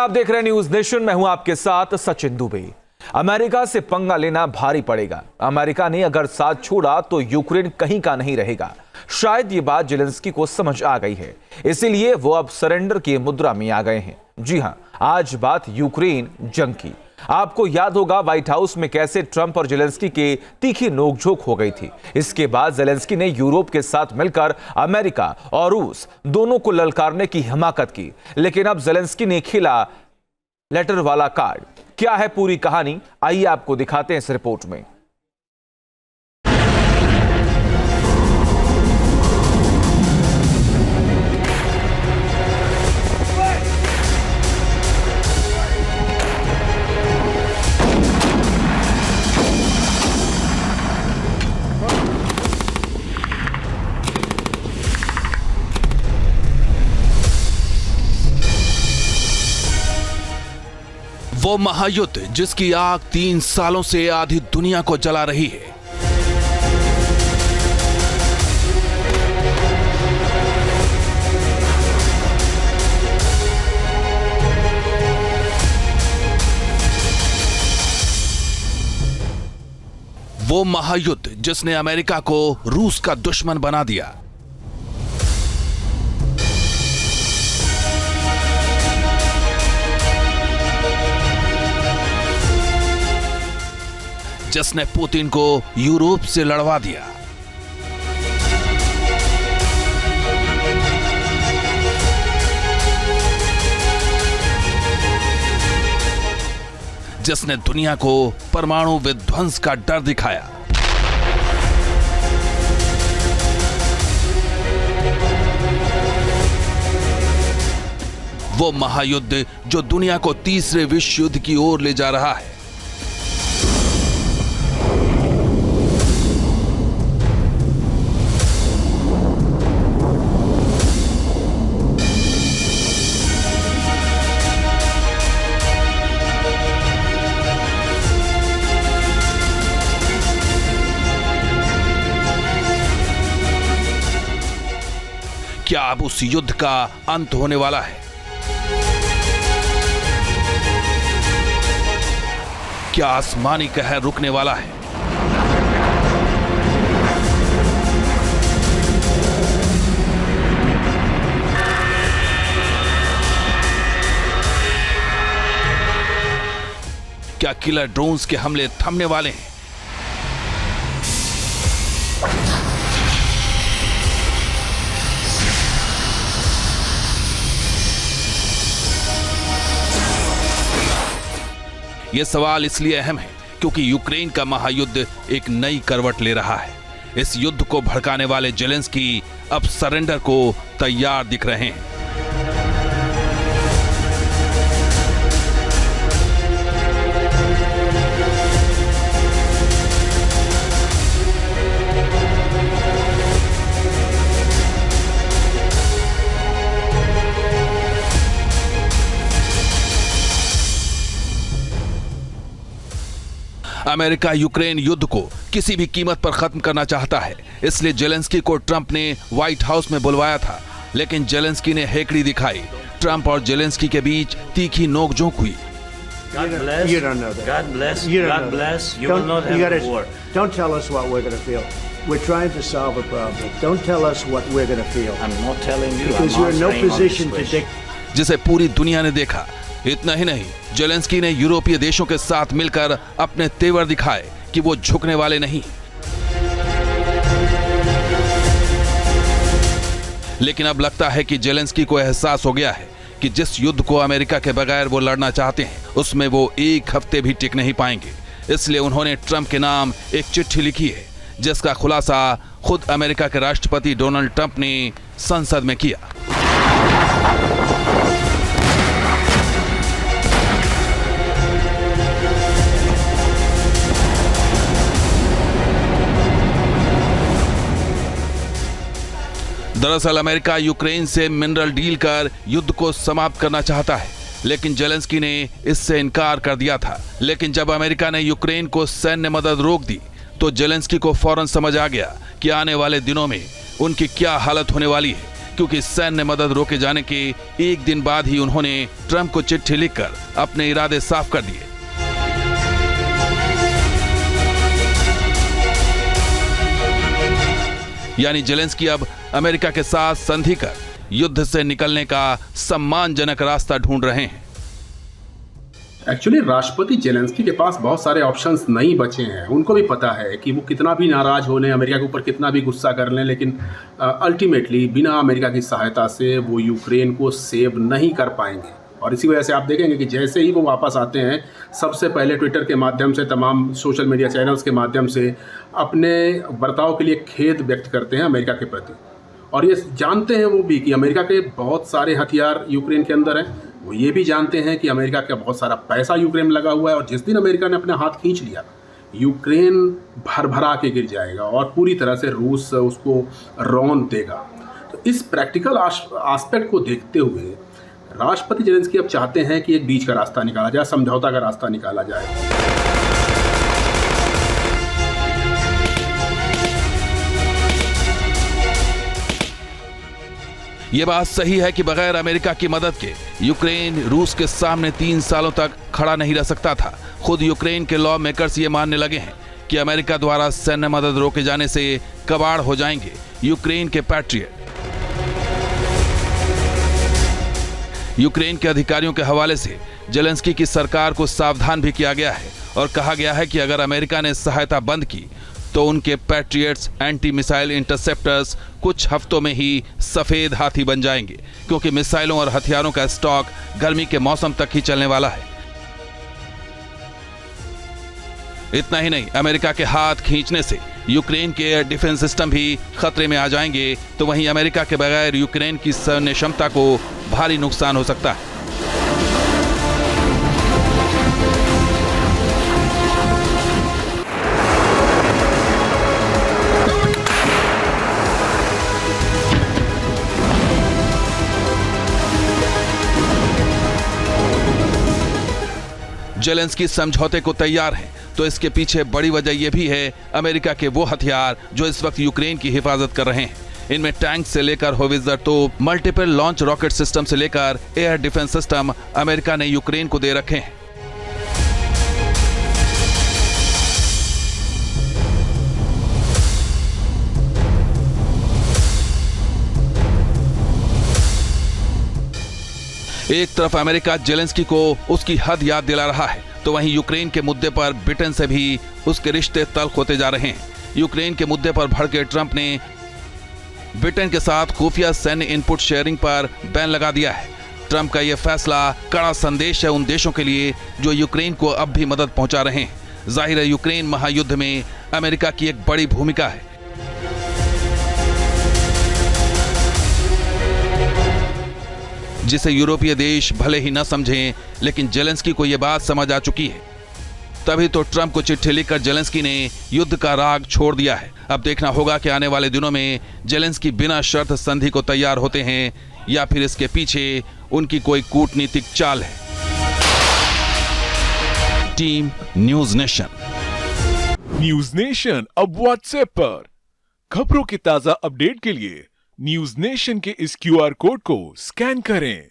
आप देख रहे हैं न्यूज नेशन। मैं हूं आपके साथ सचिन दुबे। अमेरिका से पंगा लेना भारी पड़ेगा। अमेरिका ने अगर साथ छोड़ा तो यूक्रेन कहीं का नहीं रहेगा। शायद ये बात जेलेंस्की को समझ आ गई है, इसीलिए वो अब सरेंडर की मुद्रा में आ गए हैं। जी हां, आज बात यूक्रेन जंग की। आपको याद होगा व्हाइट हाउस में कैसे ट्रंप और जेलेंस्की के तीखी नोकझोंक हो गई थी। इसके बाद जेलेंस्की ने यूरोप के साथ मिलकर अमेरिका और रूस दोनों को ललकारने की हिमाकत की, लेकिन अब जेलेंस्की ने खेला लेटर वाला कार्ड। क्या है पूरी कहानी, आइए आपको दिखाते हैं इस रिपोर्ट में। वो महायुद्ध जिसकी आग 3 सालों से आधी दुनिया को जला रही है। वो महायुद्ध जिसने अमेरिका को रूस का दुश्मन बना दिया। जिसने पुतिन को यूरोप से लड़वा दिया। जिसने दुनिया को परमाणु विध्वंस का डर दिखाया। वो महायुद्ध जो दुनिया को तीसरे विश्व युद्ध की ओर ले जा रहा है। क्या अब उस युद्ध का अंत होने वाला है? क्या आसमानी कहर रुकने वाला है? क्या किलर ड्रोन्स के हमले थमने वाले हैं? यह सवाल इसलिए अहम है क्योंकि यूक्रेन का महायुद्ध एक नई करवट ले रहा है। इस युद्ध को भड़काने वाले जेलेंस्की अब सरेंडर को तैयार दिख रहे हैं। अमेरिका यूक्रेन युद्ध को किसी भी कीमत पर खत्म करना चाहता है, इसलिए जेलेंस्की को ट्रंप ने व्हाइट हाउस में बुलवाया था। लेकिन जेलेंस्की ने हेकड़ी दिखाई। ट्रंप और जेलेंस्की के बीच तीखी नोकझोंक हुई। God bless. You don't know that. God bless. God bless. You will not have a war. Don't tell us what we're going to feel. We're trying to solve a problem. Don't tell us what we're going to feel. I'm not telling you. Because you're in no position to dictate. जिसे पूरी दुनिया ने देखा। इतना ही नहीं, Zelensky ने यूरोपीय देशों के साथ मिलकर अपने तेवर दिखाए कि वो झुकने वाले नहीं। लेकिन अब लगता है कि जेलेंस्की को एहसास हो गया है कि जिस युद्ध को अमेरिका के बगैर वो लड़ना चाहते हैं, उसमें वो 1 हफ्ते भी टिक नहीं पाएंगे। इसलिए उन्होंने ट्रंप के नाम एक चिट्ठी लिखी है, जिसका खुलासा खुद अमेरिका के राष्ट्रपति डोनाल्ड ट्रंप ने संसद में किया। दरअसल अमेरिका यूक्रेन से मिनरल डील कर युद्ध को समाप्त करना चाहता है, लेकिन जेलेंस्की ने इससे इनकार कर दिया था। लेकिन जब अमेरिका ने यूक्रेन को सैन्य मदद रोक दी तो जेलेंस्की को फौरन समझ आ गया कि आने वाले दिनों में उनकी क्या हालत होने वाली है, क्योंकि सैन्य मदद रोके जाने के एक दिन बाद ही उन्होंने ट्रंप को चिट्ठी लिखकर अपने इरादे साफ कर दिए। यानी जेलेंस्की अब अमेरिका के साथ संधि कर युद्ध से निकलने का सम्मानजनक रास्ता ढूंढ रहे हैं। एक्चुअली राष्ट्रपति जेलेंस्की के पास बहुत सारे ऑप्शंस नहीं बचे हैं। उनको भी पता है कि वो कितना भी नाराज हो लें, अमेरिका के ऊपर कितना भी गुस्सा कर लें, लेकिन अल्टीमेटली बिना अमेरिका की सहायता से वो यूक्रेन को सेव नहीं कर पाएंगे। और इसी वजह से आप देखेंगे कि जैसे ही वो वापस आते हैं, सबसे पहले ट्विटर के माध्यम से, तमाम सोशल मीडिया चैनल्स के माध्यम से अपने बर्ताव के लिए खेद व्यक्त करते हैं अमेरिका के प्रति। और ये जानते हैं वो भी कि अमेरिका के बहुत सारे हथियार यूक्रेन के अंदर हैं। वो ये भी जानते हैं कि अमेरिका का बहुत सारा पैसा यूक्रेन में लगा हुआ है, और जिस दिन अमेरिका ने अपना हाथ खींच लिया, यूक्रेन भर के गिर जाएगा और पूरी तरह से रूस उसको रौंद देगा। तो इस प्रैक्टिकल एस्पेक्ट को देखते हुए राष्ट्रपति जेलेंस्की अब चाहते हैं कि एक बीच का रास्ता निकाला जाए, समझौता का रास्ता निकाला जाए। ये बात सही है कि बगैर अमेरिका की मदद के यूक्रेन रूस के सामने 3 सालों तक खड़ा नहीं रह सकता था। खुद यूक्रेन के लॉ मेकर्स ये मानने लगे हैं कि अमेरिका द्वारा सैन्य मदद रोके जाने से कबाड़ हो जाएंगे यूक्रेन के पैट्रियट। यूक्रेन के अधिकारियों के हवाले से जेलेंस्की की सरकार को सावधान भी किया गया है और कहा गया है कि अगर अमेरिका ने सहायता बंद की तो उनके पैट्रियट्स एंटी मिसाइल इंटरसेप्टर्स कुछ हफ्तों में ही सफेद हाथी बन जाएंगे, क्योंकि मिसाइलों और हथियारों का स्टॉक गर्मी के मौसम तक ही चलने वाला है। इतना ही नहीं, अमेरिका के हाथ खींचने से यूक्रेन के एयर डिफेंस सिस्टम भी खतरे में आ जाएंगे, तो वहीं अमेरिका के बगैर यूक्रेन की सैन्य क्षमता को भारी नुकसान हो सकता है। जेलेंस्की समझौते को तैयार हैं, तो इसके पीछे बड़ी वजह यह भी है अमेरिका के वो हथियार जो इस वक्त यूक्रेन की हिफाजत कर रहे हैं। इनमें टैंक से लेकर होवित्जर तोप, मल्टीपल लॉन्च रॉकेट सिस्टम से लेकर एयर डिफेंस सिस्टम अमेरिका ने यूक्रेन को दे रखे हैं। एक तरफ अमेरिका जेलेंस्की को उसकी हद याद दिला रहा है, तो वहीं यूक्रेन के मुद्दे पर ब्रिटेन से भी उसके रिश्ते तल्ख होते जा रहे हैं। यूक्रेन के मुद्दे पर भड़के ट्रंप ने ब्रिटेन के साथ खुफिया सैन्य इनपुट शेयरिंग पर बैन लगा दिया है। ट्रंप का यह फैसला कड़ा संदेश है उन देशों के लिए जो यूक्रेन को अब भी मदद पहुंचा रहे हैं। जाहिर है यूक्रेन महायुद्ध में अमेरिका की एक बड़ी भूमिका है। जिसे यूरोपीय देश भले ही न समझें, लेकिन जेलेंस्की को यह बात समझ आ चुकी है। तभी तो ट्रंप को चिट्ठी लिखकर जेलेंस्की ने युद्ध का राग छोड़ दिया है। अब देखना होगा कि आने वाले दिनों में जेलेंस्की बिना शर्त संधि को तैयार होते हैं या फिर इसके पीछे उनकी कोई कूटनीतिक चाल है। Team news nation. News nation अब व्हाट्सएप पर खबरों की ताजा अपडेट के लिए न्यूज नेशन के इस QR कोड को स्कैन करें।